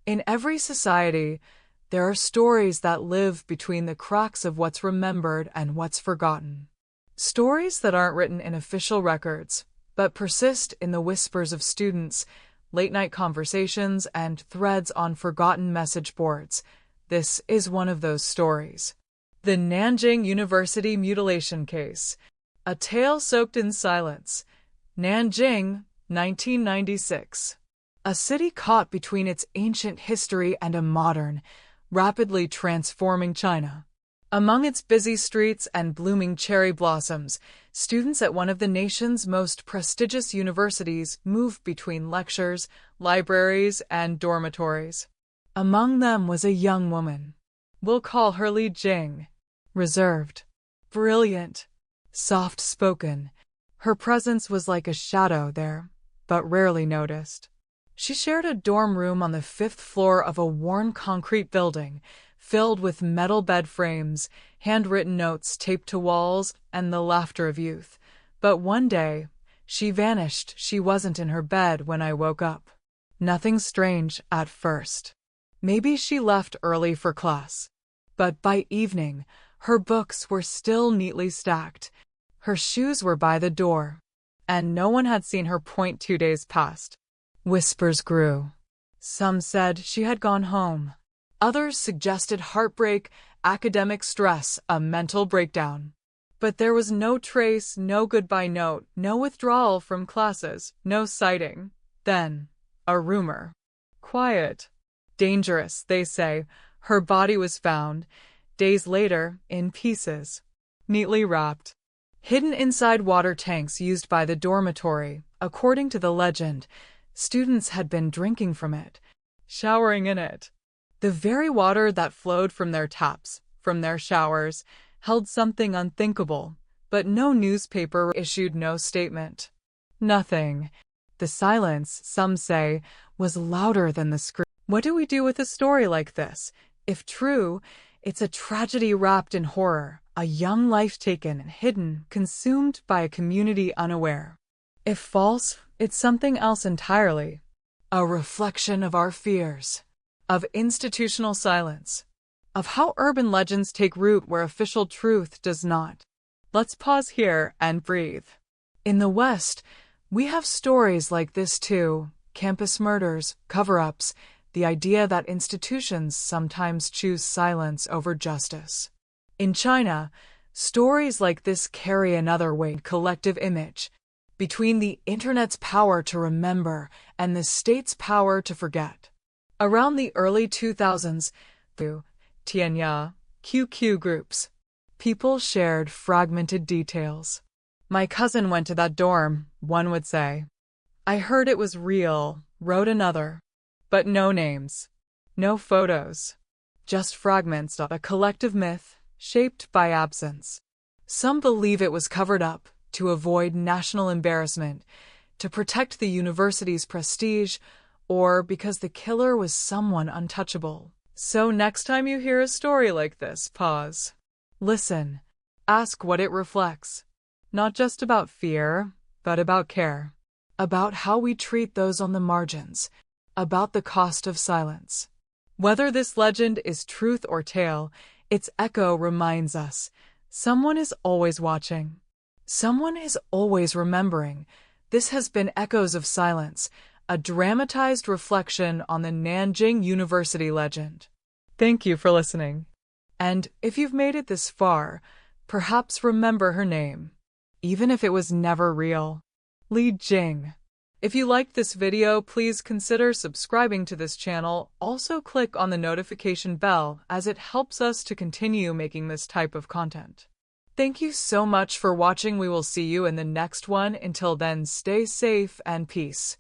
In every society, there are stories that live between the cracks of what's remembered and what's forgotten. Stories that aren't written in official records, but persist in the whispers of students, late-night conversations, and threads on forgotten message boards. This is one of those stories. The Nanjing University mutilation case. A tale soaked in silence. Nanjing, 1996. A city caught between its ancient history and a modern, rapidly transforming China. Among its busy streets and blooming cherry blossoms, students at one of the nation's most prestigious universities move between lectures, libraries, and dormitories. Among them was a young woman. We'll call her Li Jing. Reserved, brilliant, soft-spoken. Her presence was like a shadow there, but rarely noticed. She shared a dorm room on the 5th floor of a worn concrete building, filled with metal bed frames, handwritten notes taped to walls, and the laughter of youth. But one day, she vanished. She wasn't in her bed when I woke up. Nothing strange at first. Maybe she left early for class. But by evening, her books were still neatly stacked. Her shoes were by the door. And no one had seen her. 2 days passed. Whispers grew. Some said she had gone home. Others suggested heartbreak, academic stress, a mental breakdown. But there was no trace, no goodbye note, no withdrawal from classes, no sighting. Then, a rumor. Quiet. Dangerous, they say. Her body was found, days later, in pieces, neatly wrapped, hidden inside water tanks used by the dormitory. According to the legend, students had been drinking from it, showering in it. The very water that flowed from their taps, from their showers, held something unthinkable, but no newspaper issued no statement. Nothing. The silence, some say, was louder than the scream. What do we do with a story like this? If true, it's a tragedy wrapped in horror, a young life taken and hidden, consumed by a community unaware. If false, it's something else entirely. A reflection of our fears, of institutional silence, of how urban legends take root where official truth does not. Let's pause here and breathe. In the West, we have stories like this too: campus murders, cover-ups, the idea that institutions sometimes choose silence over justice. In China, stories like this carry another weight: collective image. Between the internet's power to remember and the state's power to forget. Around the early 2000s, through Tianya, QQ groups, people shared fragmented details. My cousin went to that dorm, one would say. I heard it was real, wrote another. But no names, no photos, just fragments of a collective myth shaped by absence. Some believe it was covered up to avoid national embarrassment, to protect the university's prestige, or because the killer was someone untouchable. So next time you hear a story like this, pause. Listen. Ask what it reflects. Not just about fear, but about care. About how we treat those on the margins. About the cost of silence. Whether this legend is truth or tale, its echo reminds us someone is always watching. Someone is always remembering. This has been Echoes of Silence, a dramatized reflection on the Nanjing University legend. Thank you for listening. And if you've made it this far, perhaps remember her name, even if it was never real. Li Jing. If you liked this video, please consider subscribing to this channel. Also click on the notification bell as it helps us to continue making this type of content. Thank you so much for watching. We will see you in the next one. Until then, stay safe and peace.